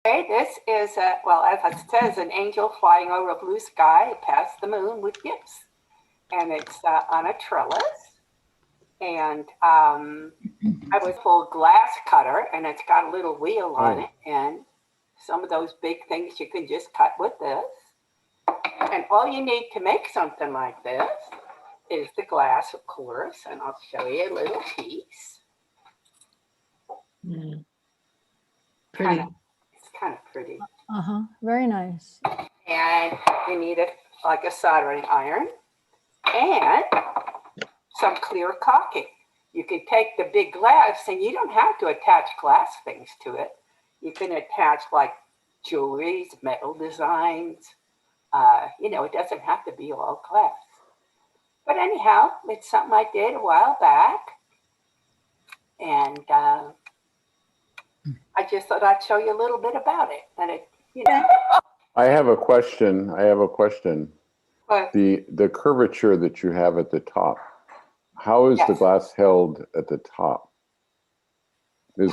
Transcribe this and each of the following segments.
Okay, this is, well, as it says, an angel flying over a blue sky past the moon with gifts. And it's on a trellis. And I was a full glass cutter, and it's got a little wheel on it. And some of those big things you can just cut with this. And all you need to make something like this is the glass, of course. And I'll show you a little piece. Pretty. It's kind of pretty. Very nice. And you need like a soldering iron and some clear caulking. You can take the big glass, and you don't have to attach glass things to it. You can attach like jewelry, metal designs. You know, it doesn't have to be all glass. But anyhow, it's something I did a while back. And I just thought I'd show you a little bit about it. And it, you know. I have a question. But, The curvature that you have at the top, how is the glass held at the top? Is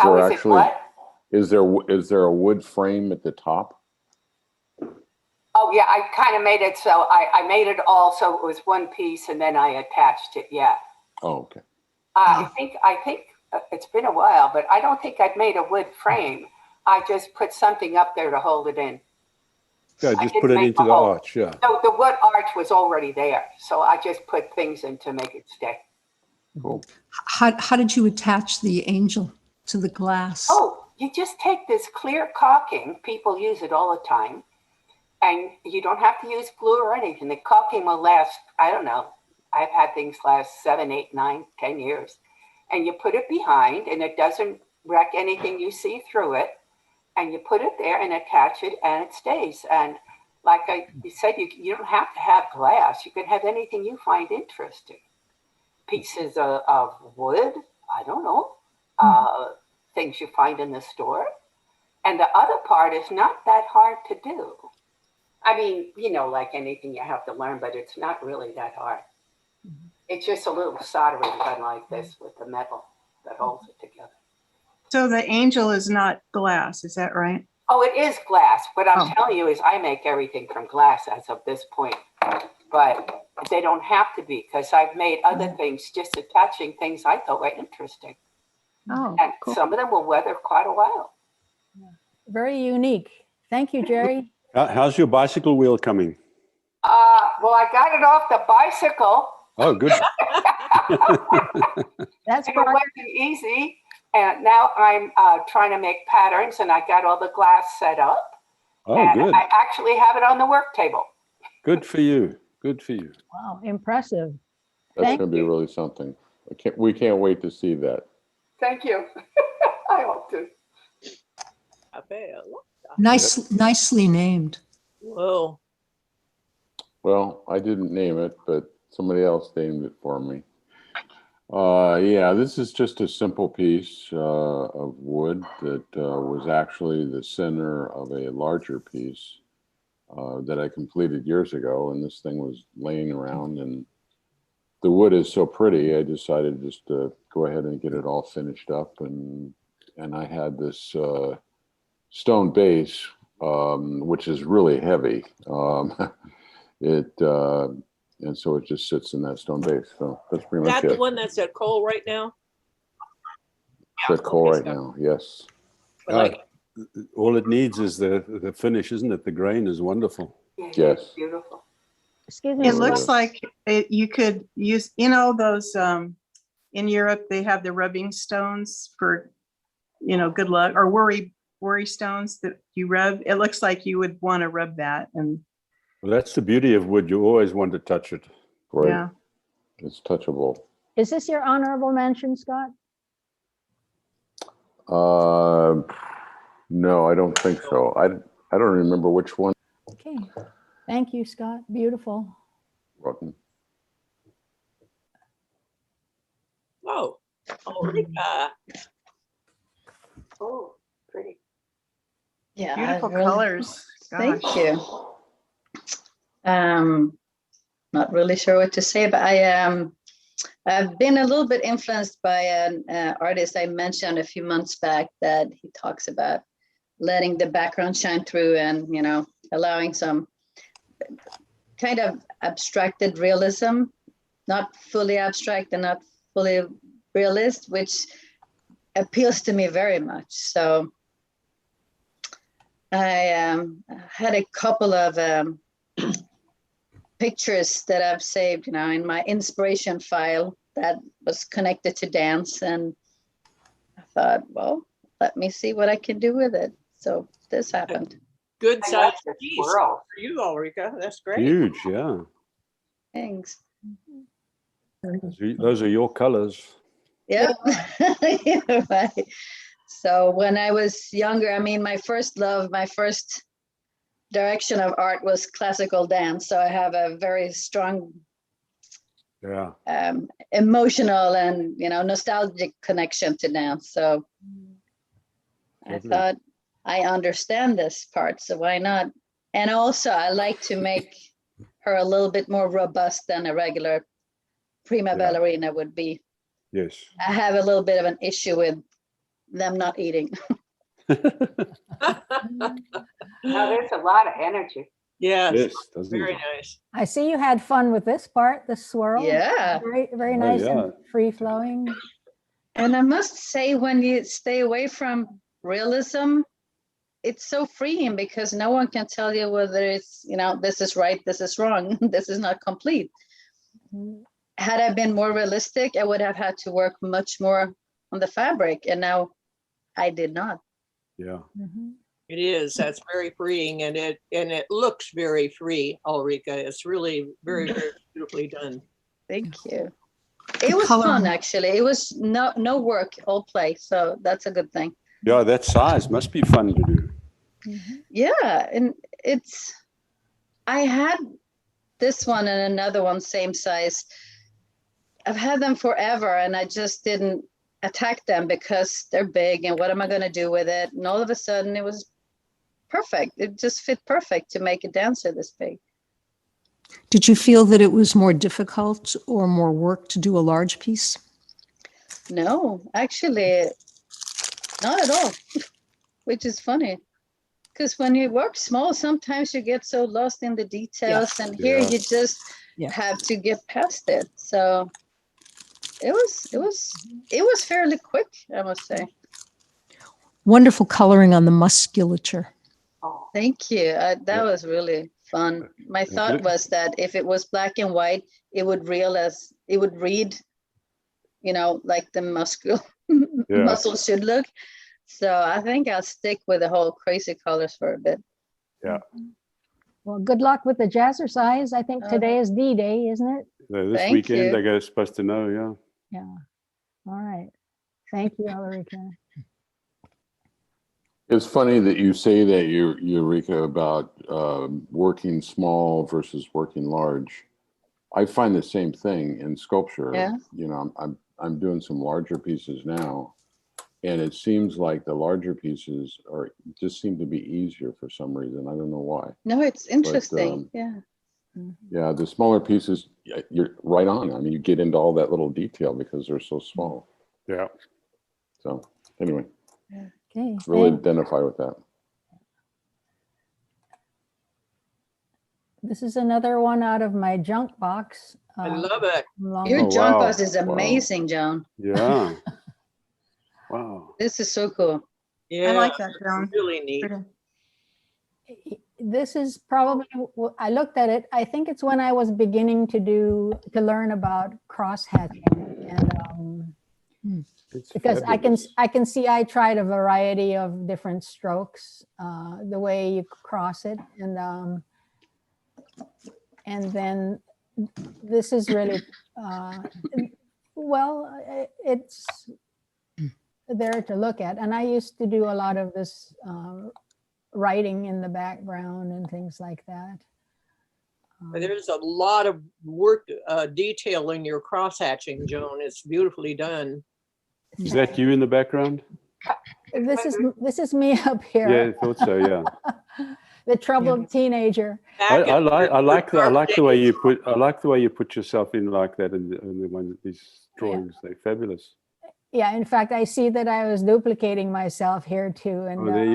there a wood frame at the top? Oh yeah, I kind of made it so I made it all so it was one piece, and then I attached it. Yeah. Oh, okay. I think it's been a while, but I don't think I've made a wood frame. I just put something up there to hold it in. Yeah, just put it into the arch. Yeah. No, the wood arch was already there, so I just put things in to make it stay. Cool. How did you attach the angel to the glass? Oh, you just take this clear caulking. People use it all the time. And you don't have to use glue or anything. The caulking will last, I don't know. I've had things last 7, 8, 9, 10 years. And you put it behind, and it doesn't wreck anything you see through it. And you put it there and attach it, and it stays. And like you said, you don't have to have glass. You can have anything you find interesting. Pieces of wood, I don't know, things you find in the store. And the other part is not that hard to do. I mean, you know, like anything you have to learn, but it's not really that hard. It's just a little soldering gun like this with the metal that holds it together. So the angel is not glass, is that right? Oh, it is glass. What I'm telling you is I make everything from glass as of this point. But they don't have to be, because I've made other things just attaching things I thought were interesting. Oh, And cool. some of them will weather quite a while. Very unique. Thank you, Jerry. How's your bicycle wheel coming? Well, I got it off the bicycle. Oh, good. That's It wasn't easy. And now I'm trying to make patterns, and I got all the glass set up. Oh, and good. I actually have it on the work table. Good for you. Good for you. wow, impressive. That's Thank going to be really something. We can't wait to see that. Thank you. I hope to. Nicely named. Whoa. Well, I didn't name it, but somebody else named it for me. Yeah, this is just a simple piece of wood that was actually the center of a larger piece that I completed years ago. And this thing was laying around, and the wood is so pretty, I decided just to go ahead and get it all finished up. And I had this stone base, which is really heavy. And so it just sits in that stone base. So that's pretty much it. That's the one that's at coal right now? It's at coal right now, yes. All it needs is the finish, isn't it? The grain is wonderful. Yeah, Yes. It's beautiful. Excuse me. It looks like you could use, you know, those in Europe, they have the rubbing stones for, you know, good luck, or worry stones that you rub. It looks like you would want to rub that. And Well, that's the beauty of wood. You always want to touch it. Right. yeah. It's touchable. Is this your honorable mention, Scott? No, I don't think so. I don't remember which one. Okay. Thank you, Scott. Beautiful. Rotten. Oh, Ulrika. Oh, pretty. Yeah, Beautiful really- colors. Thank Gosh. you. Not really sure what to say, but I've been a little bit influenced by an artist I mentioned a few months back that he talks about letting the background shine through and, allowing some kind of abstracted realism, not fully abstract and not fully realist, which appeals to me very much. So I had a couple of pictures that I've saved, in my inspiration file that was connected to dance. And I thought, well, let me see what I can do with it. So this happened. Good I size like the piece squirrel. for you, Ulrika. That's great. Huge, yeah. Thanks. Those are your colors. Yep. Yeah, right. So when I was younger, my first love, my first direction of art was classical dance. So I have a very strong Yeah. emotional and, nostalgic connection to dance. So I Lovely. thought, I understand this part, so why not? And also I like to make her a little bit more robust than a regular prima ballerina would be. Yes. I have a little bit of an issue with them not eating. No, there's a lot of energy. Yes, Yes, doesn't very it? nice. I see you had fun with this part, the swirl. Yeah. Very, very Oh, nice yeah. and free flowing. And I must say, when you stay away from realism, it's so freeing because no one can tell you whether it's, this is right, this is wrong, this is not complete. Had I been more realistic, I would have had to work much more on the fabric, and now I did not. Yeah. Mhm. It is. That's very freeing, and it looks very free, Ulrika. It's really very, very beautifully done. Thank you. It was color- fun, actually. It was no work, all play, so that's a good thing. Yeah, that size must be fun to do. Yeah, and I had this one and another one same size. I've had them forever, and I just didn't attack them because they're big, and what am I going to do with it? And all of a sudden it was perfect. It just fit perfect to make a dancer this big. Did you feel that it was more difficult or more work to do a large piece? No, actually, not at all, which is funny. Because when you work small, sometimes you get so lost in the details, and here Yeah. you just Yeah. have to get past it. So it was fairly quick, I must say. Wonderful coloring on the musculature. Oh, Thank you. That was really fun. My thought was that if it was black and white, it would read, like the muscle should look. So I think I'll stick with the whole crazy colors for a bit. Yeah. Well, good luck with the jazzercise. I think today is D-Day, isn't it? This Thank weekend, you. I guess, supposed to know, yeah. Yeah. All right. Thank you, Ulrika. It's funny that you say that, Eureka, about working small versus working large. I find the same thing in sculpture. Yeah. I'm doing some larger pieces now, and it seems like the larger pieces just seem to be easier for some reason. I don't know why. No, it's interesting. Yeah. Yeah, the smaller pieces, you're right on. I mean, you get into all that little detail because they're so small. Yeah. So anyway, Okay. really identify with that. This is another one out of my junk box. I love it. Your Oh, junk wow. box is amazing, Joan. Yeah. Wow. This is so cool. Yeah, I like that, Joan. really neat. Pretty. This is probably, I looked at it, I think it's when I was beginning to learn about cross hatching, and It's because fabulous. I can see I tried a variety of different strokes, the way you cross it, and then this is really it's there to look at, and I used to do a lot of this writing in the background and things like that. There's a lot of work, detail in your cross hatching, Joan. It's beautifully done. Is that you in the background? This is me up Yeah, here, I thought so, yeah. the troubled teenager. I like the way you put yourself in like that in the one these drawings. They're fabulous. Yeah, in fact, I see that I was duplicating myself here too. And There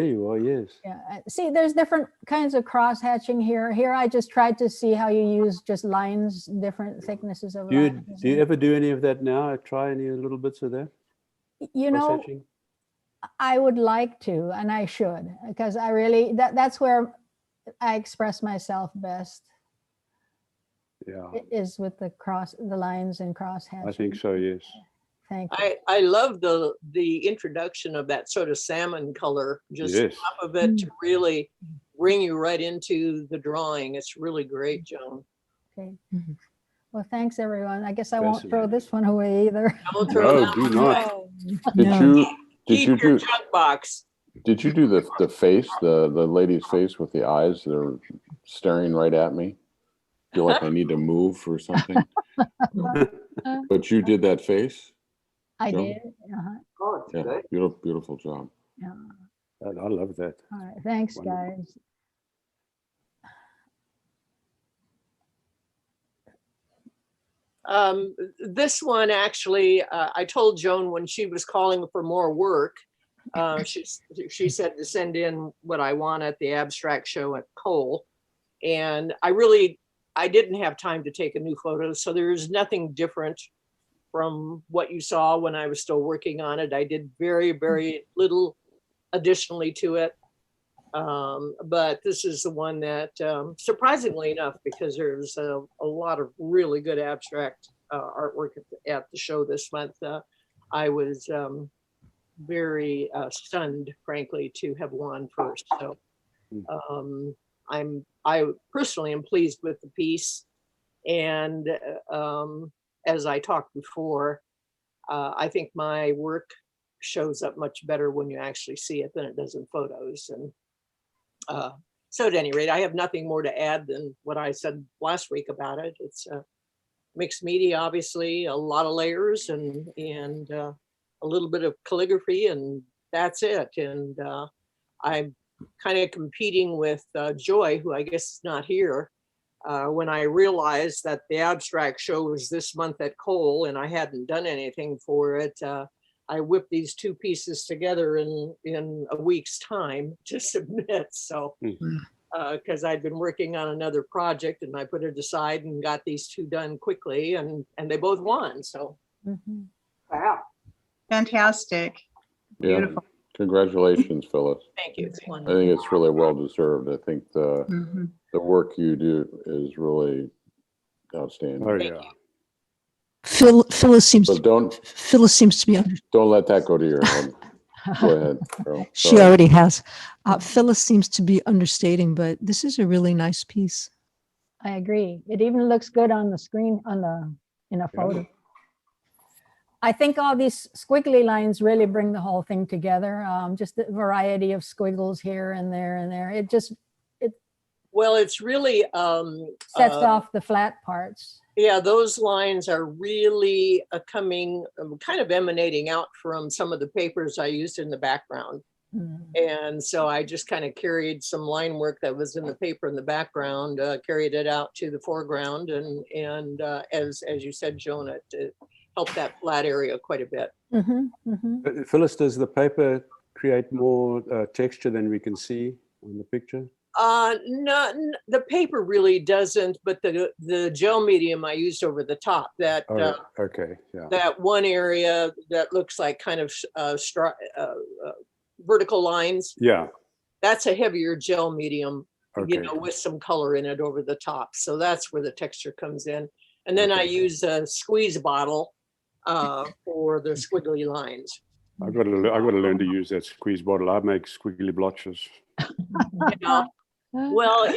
you are, yes. yeah, see, there's different kinds of cross hatching here. Here, I just tried to see how you use just lines, different thicknesses of Do you, lines. do you ever do any of that now? Try any little bits of that? You know, Cross-hatching? I would like to, and I should, because I really, that's where I express myself best, Yeah, is with the lines and cross hatching. I think so, yes. Thank you. I love the introduction of that sort of salmon color, just Yes. top of it to really bring you right into the drawing. It's really great, Joan. Okay. Well, thanks everyone. I guess I won't throw this one away either. Don't throw No, that do one not. away. Did Keep your junk box. Did you do the face, the lady's face with the eyes that are staring right at me? Feel like I need to move or something. But you did that face? I Joan? did. Oh, it's Yeah, good. beautiful, beautiful job. Yeah. I love that. All right. Thanks, Wonderful. guys. This one actually, I told Joan when she was calling for more work, she said to send in what I want at the abstract show at Cole. And I didn't have time to take a new photo. So there's nothing different from what you saw when I was still working on it. I did very, very little additionally to it. But this is the one that, surprisingly enough, because there's a lot of really good abstract artwork at the show this month, I was very stunned, frankly, to have won first. So I personally am pleased with the piece. And as I talked before, I think my work shows up much better when you actually see it than it does in photos. And so at any rate, I have nothing more to add than what I said last week about it. It's mixed media, obviously, a lot of layers and a little bit of calligraphy, and that's it. And I'm kind of competing with Joy, who I guess is not here. When I realized that the abstract show was this month at Cole and I hadn't done anything for it, I whipped these two pieces together in a week's time to submit. So, because I'd been working on another project and I put it aside and got these two done quickly, and they both won. So, Wow. Fantastic. Yeah. Beautiful. Congratulations, Phyllis. thank you. I think it's really well deserved. I think the work you do is really outstanding. Oh, yeah. Phyllis seems But don't to be let that go to your head. Go ahead, Carol. she Sorry. already has. Phyllis seems to be understating, but this is a really nice piece. I agree. It even looks good on the screen in a photo. I think all these squiggly lines really bring the whole thing together. Just the variety of squiggles here and there and there. Well, it's really Sets off the flat parts. yeah, those lines are really coming, kind of emanating out from some of the papers I used in the background. And so I just kind of carried some line work that was in the paper in the background, carried it out to the foreground, and as you said, Joan, it helped that flat area quite a bit. Phyllis, does the paper create more texture than we can see on the picture? No, the paper really doesn't, but the gel medium I used over the top, that Okay, yeah. that one area that looks like kind of vertical lines. Yeah. That's a heavier gel medium, Okay. with some color in it over the top. So that's where the texture comes in. And then I use a squeeze bottle for the squiggly lines. I got to learn to use that squeeze bottle. I make squiggly blotches. Well,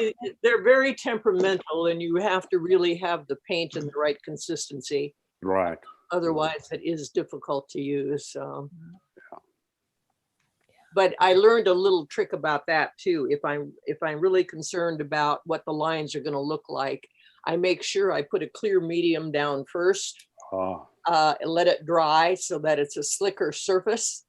they're very temperamental, and you have to really have the paint in the right consistency. Right. Otherwise, it is difficult to use. But I learned a little trick about that too. If I'm really concerned about what the lines are going to look like, I make sure I put a clear medium down first, and let it dry so that it's a slicker surface.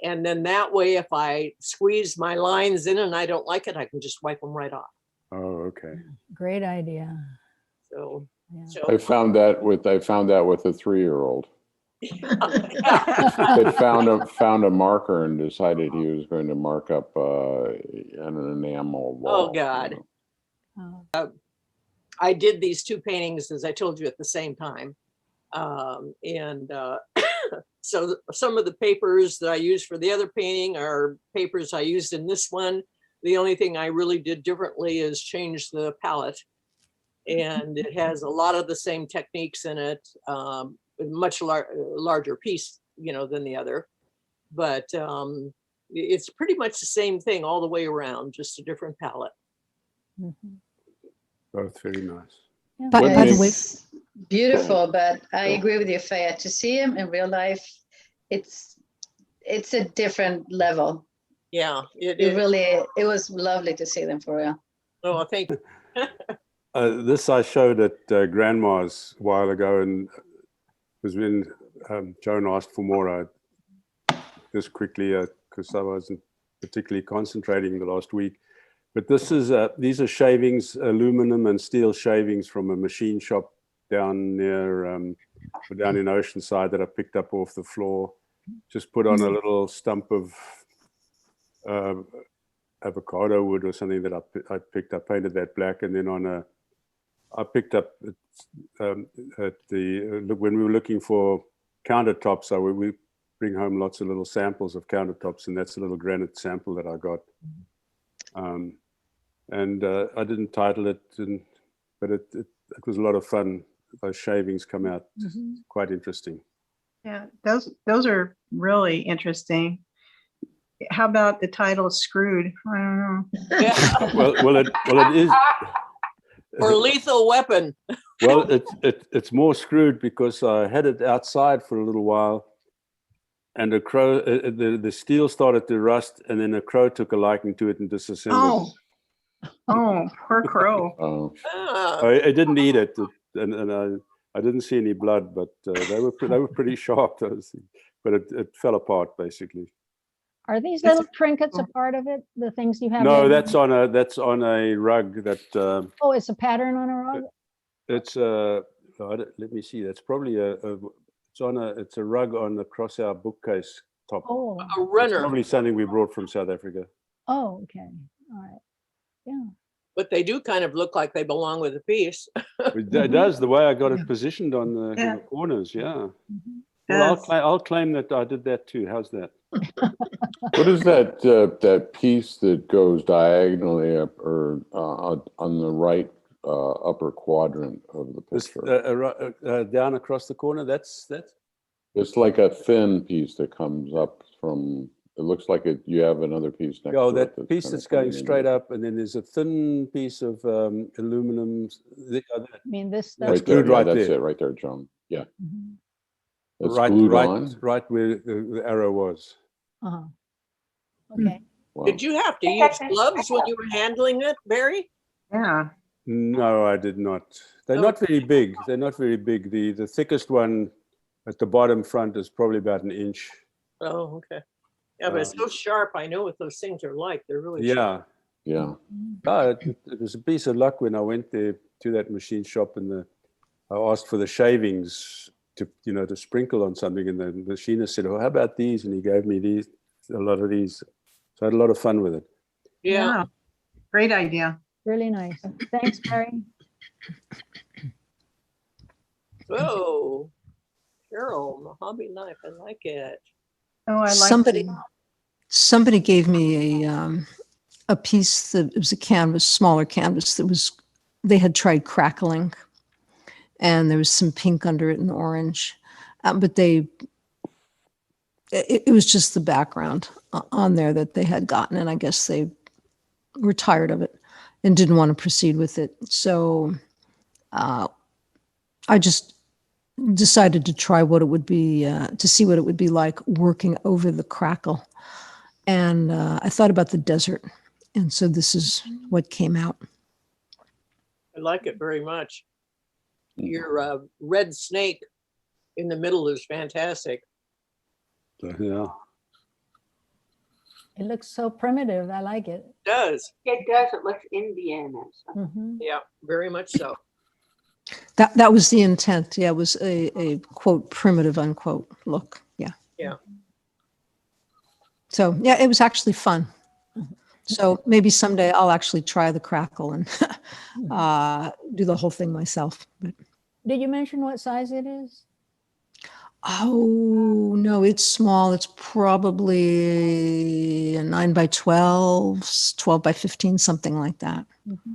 And then that way, if I squeeze my lines in and I don't like it, I can just wipe them right off. Oh, okay. Great idea. So Yeah. So I found that with a 3-year-old. That found a marker and decided he was going to mark up an enamel wall. Oh, God. Oh, I did these two paintings, as I told you, at the same time. And so some of the papers that I used for the other painting are papers I used in this one. The only thing I really did differently is change the palette. And it has a lot of the same techniques in it, much larger piece, you know, than the other. But it's pretty much the same thing all the way around, just a different palette. mhm. Both very nice. Yeah. By the way, It's beautiful, but I agree with you, Faye. To see him in real life, it's a different level. Yeah, it It is. really, it was lovely to see them for real. Oh, thank you. This I showed at Grandma's a while ago, and it was when Joan asked for more. I just quickly, because I wasn't particularly concentrating the last week. But this is these are shavings, aluminum and steel shavings from a machine shop down near down in Oceanside that I picked up off the floor. Just put on a little stump of avocado wood or something that I picked up, painted that black, and then on a I picked up at the when we were looking for countertops. So we bring home lots of little samples of countertops, and that's a little granite sample that I got. And I didn't title it, but it was a lot of fun. Those shavings come out quite interesting. Yeah, those are really interesting. How about the title Screwed? I don't know. Yeah. well, it is. Or Lethal Weapon. Well, it's more screwed because I had it outside for a little while, and a crow, the steel started to rust, and then a crow took a liking to it and disassembled. Oh, poor crow. Oh, I didn't eat it, and I didn't see any blood, but they were pretty sharp. But it fell apart basically. Are these little trinkets a part of it? The things you have? No, laid that's on? on a rug that. Oh, it's a pattern on a rug? It's let me see. That's probably it's a rug across our bookcase top. Oh, A It's runner. probably something we brought from South Africa. oh, okay. All right. Yeah. But they do kind of look like they belong with a piece. It does, the way I got it positioned on the, Yeah. on the corners. Yeah. Mhm. Well, Yes. I'll claim that I did that too. How's that? what is that piece that goes diagonally up or on the right upper quadrant of the This, picture? down across the corner. That's It's like a thin piece that comes up from. It looks like you have another piece next oh, to it. that piece kind of that's going coming straight into it. up, and then there's a thin piece of aluminum. I mean, this, That's Right there, glued yeah, right that's there. it, right there, John. Yeah, Mhm. it's right, glued right, on. right where the arrow was. Uh-huh. Okay. Wow. Did you have to use gloves when you were handling it, Barry? Yeah. No, I did not. They're Oh. not very big. They're not very big. The thickest one at the bottom front is probably about an inch. Oh, okay. Yeah, but it's so sharp. I know what those things are like. They're really sharp. Yeah. Yeah, It was a piece of luck when I went there to that machine shop, and I asked for the shavings to sprinkle on something, and the machinist said, "Oh, how about these?" And he gave me a lot of these. So I had a lot of fun with it. Yeah. Great idea. Really nice. Thanks, Barry. Oh, Carol, Mojave knife. I like it. Oh, I like Somebody gave me a piece that it was a canvas, smaller canvas they had tried crackling, and there was some pink under it and orange, but it was just the background on there that they had gotten, and I guess they were tired of it and didn't want to proceed with it. So I just decided to try what it would be, to see what it would be like working over the crackle. And I thought about the desert. And so this is what came out. I like it very much. Your red snake in the middle is fantastic. Yeah. It looks so primitive. I like it. It does. It does. It looks Indian. Mhm. Yeah, very much so. That was the intent. Yeah, it was a quote primitive unquote look. Yeah. Yeah. So yeah, it was actually fun. So maybe someday I'll actually try the crackle and do the whole thing myself. But Did you mention what size it is? oh no, it's small. It's probably a 9 by 12, 12 by 15, something like that.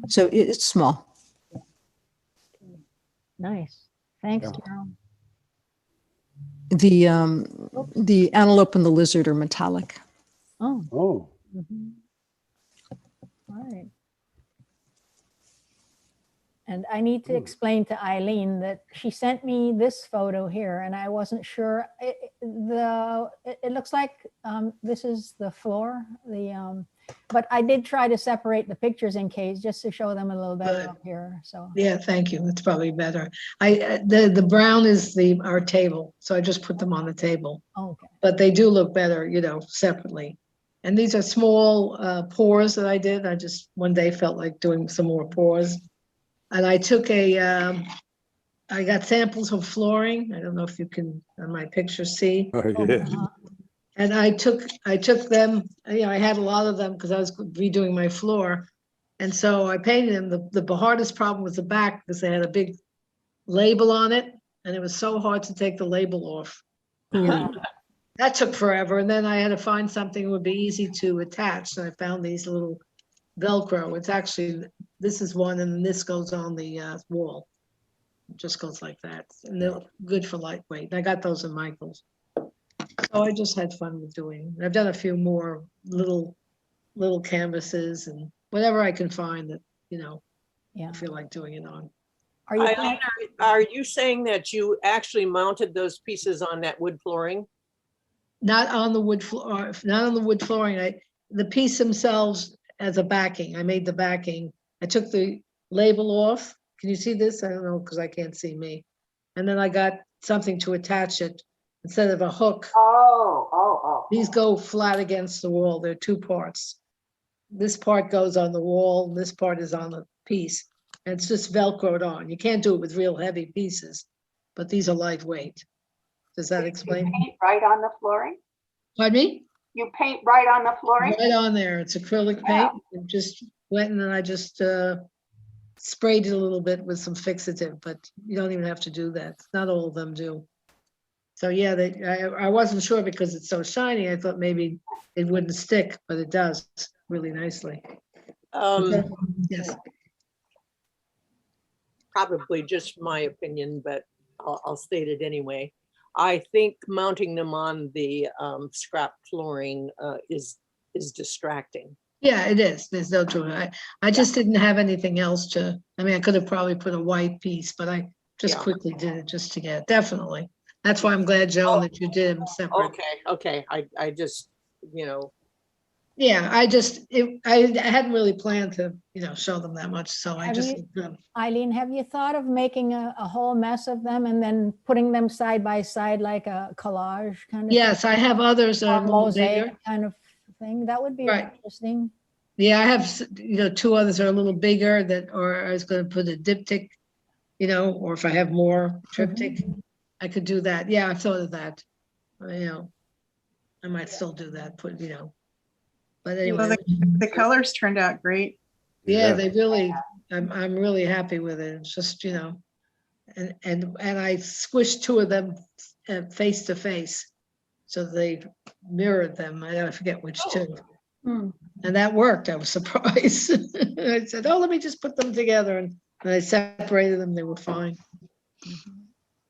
So it's small. Nice. Thanks, Yeah. Carol. The antelope and the lizard are metallic. Oh. Oh, Mhm. All right. And I need to explain to Eileen that she sent me this photo here, and I wasn't sure. It looks like this is the floor. But I did try to separate the pictures in case, just to show them a little better Good. up here. So Yeah, thank you. It's probably better. The brown is our table, so I just put them on the table. okay. But they do look better, separately. And these are small pours that I did. I just one day felt like doing some more pours. And I took I got samples of flooring. I don't know if you can on my picture see. oh Oh, yeah. And I took them, I had a lot of them because I was redoing my floor. And so I painted them. The hardest problem was the back because they had a big label on it. And it was so hard to take the label off. That took forever. And then I had to find something that would be easy to attach. So I found these little Velcro. It's actually, this is one and this goes on the wall. It just goes like that. And they're good for lightweight. And I got those in Michael's. So I just had fun with doing. I've done a few more little canvases and whatever I can find that, Yeah. I feel like doing it on. Are you? Eileen, are you saying that you actually mounted those pieces on that wood flooring? Not on the wood floor, not on the wood flooring. The piece themselves as a backing. I made the backing. I took the label off. Can you see this? I don't know because I can't see me. And then I got something to attach it instead of a hook. Oh. These go flat against the wall. They're two parts. This part goes on the wall, and this part is on the piece. And it's just Velcroed on. You can't do it with real heavy pieces, but these are lightweight. Does that You explain? paint right on the flooring? Pardon me? You paint right on the flooring? Right on there. It's acrylic paint. It just went and then I just sprayed it a little bit with some fixative, but you don't even have to do that. Not all of them do. So yeah, I wasn't sure because it's so shiny. I thought maybe it wouldn't stick, but it does really nicely. Yes. Probably just my opinion, but I'll state it anyway. I think mounting them on the scrap flooring is distracting. Yeah, it is. There's no truth. I just didn't have anything else to, I could have probably put a white piece, but I just quickly did it just to get, definitely. That's why I'm glad, Joan, that you did them separate. Okay. I just, Yeah, I hadn't really planned to, show them that much, so I just. Eileen, have you thought of making a whole mess of them and then putting them side by side like a collage kind of? Yes, I have others that are a little bigger. Mosaic kind of thing. That would be Right. interesting. Yeah, I have, two others that are a little bigger or I was going to put a diptych, or if I have more triptych, I could do that. Yeah, I've thought of that. I might still do that, but anyway. Well, the colors turned out great. Yeah, they really, I'm really happy with it. It's just, and I squished two of them face to face. So they mirrored them. I forget which two. And that worked. I was surprised. I said, oh, let me just put them together. And I separated them. They were fine.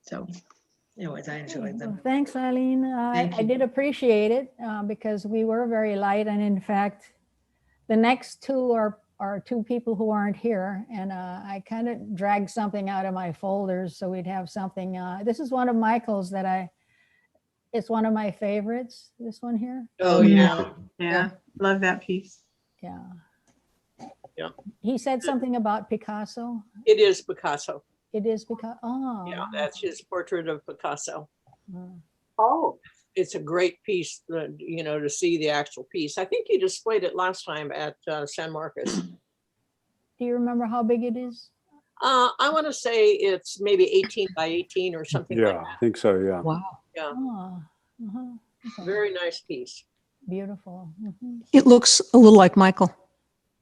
So anyways, I enjoyed them. Well, thanks, Eileen. Thank I you. did appreciate it because we were very light. And in fact, the next two are two people who aren't here. And I kind of dragged something out of my folders so we'd have something. This is one of Michael's it's one of my favorites, this one here. oh yeah. Yeah, love that piece. Yeah. Yeah. He said something about Picasso. It is Picasso. It is because, Yeah, that's his portrait of Picasso. Oh, It's a great piece, to see the actual piece. I think you displayed it last time at San Marcos. Do you remember how big it is? I want to say it's maybe 18 by 18 or something like Yeah, that. I think so. Yeah. Wow. Yeah, Oh, uh-huh. Okay. very nice piece. Beautiful. Mhm. It looks a little like Michael. They,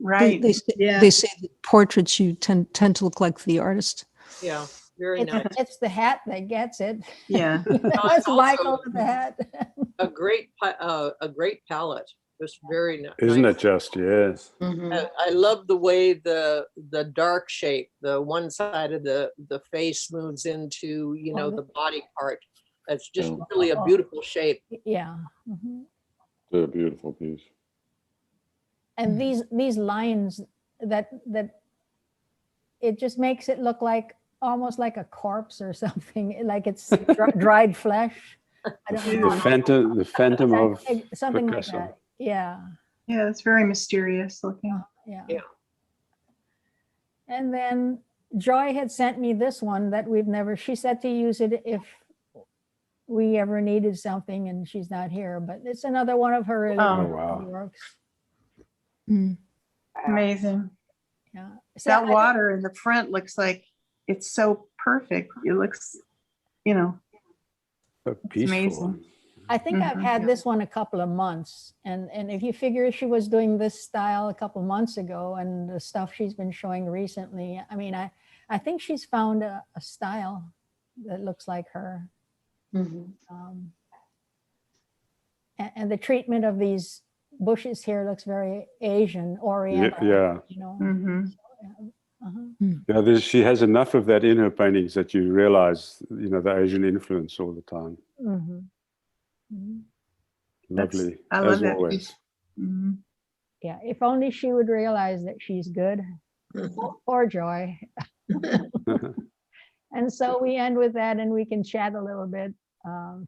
Right. they, say, Yeah. they say that portraits you tend to look like the artist. Yeah, very It's, nice. it's the hat that gets it. Yeah. That's also- Michael with the hat. A great palette. Just very Isn't nice. it just? Yes. I love the way the dark shape, the one side of the face moves into, you know, Oh, the body part. That's just Yeah. really a Oh. beautiful shape. Yeah. Mhm. It's a beautiful piece. And these lines that it just makes it look like almost like a corpse or something, like it's dried flesh. I don't know. The Phantom of Something like Picasso. that. Yeah. Yeah, it's very mysterious looking. Yeah. Yeah. And then Joy had sent me this one that we've never, she said to use it if we ever needed something, and she's not here, but it's another one of her really Oh, beautiful wow. works. Mm. Amazing. Yeah. That water in the front looks like it's so perfect. It looks, you know, So peaceful. amazing. I think I've Mhm. had this one a couple of months, and if you figure she was doing this style a couple months ago, and the stuff she's been showing recently, I mean, I think she's found a style that looks like her. Um, and the treatment of these bushes here looks very Asian, Oriental. Yeah. You know. Hmm. Uh-huh. Yeah, she has enough of that in her paintings that you realize, you know, the Asian influence all the time. Mhm. Mhm. Lovely, I love as that always. piece. Mhm. Yeah, if only she would realize that she's good. Poor Joy. And so we end with that, and we can chat a little bit.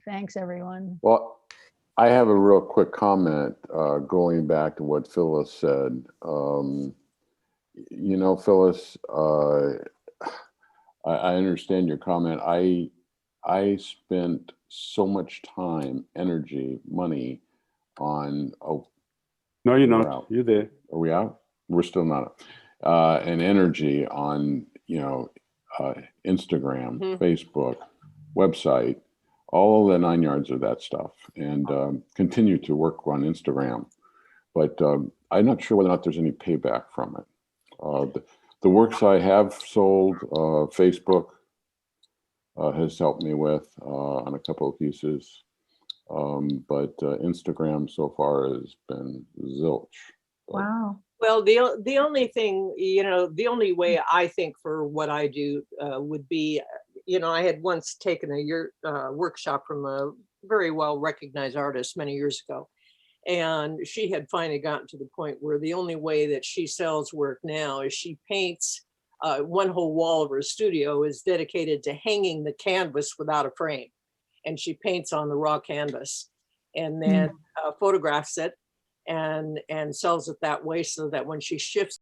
Thanks, everyone. Well, I have a real quick comment going back to what Phyllis said. You know, Phyllis, I understand your comment. I spent so much time, energy, money on. Oh, No, you're we're not. out. You're there. Are we out? We're still not. And energy on, you know, Instagram, Mhm. Facebook, website, all of the 9 yards of that stuff, and continue to work on Instagram. But I'm not sure whether or not there's any payback from it. The works I have sold, Facebook has helped me with on a couple of pieces. But Instagram so far has been zilch. Wow. Well, the only thing, you know, the only way I think for what I do would be, you know, I had once taken a workshop from a very well recognized artist many years ago. And she had finally gotten to the point where the only way that she sells work now is she paints one whole wall of her studio is dedicated to hanging the canvas without a frame. And she paints on the raw canvas and then photographs it and sells it that way, so that when she shifts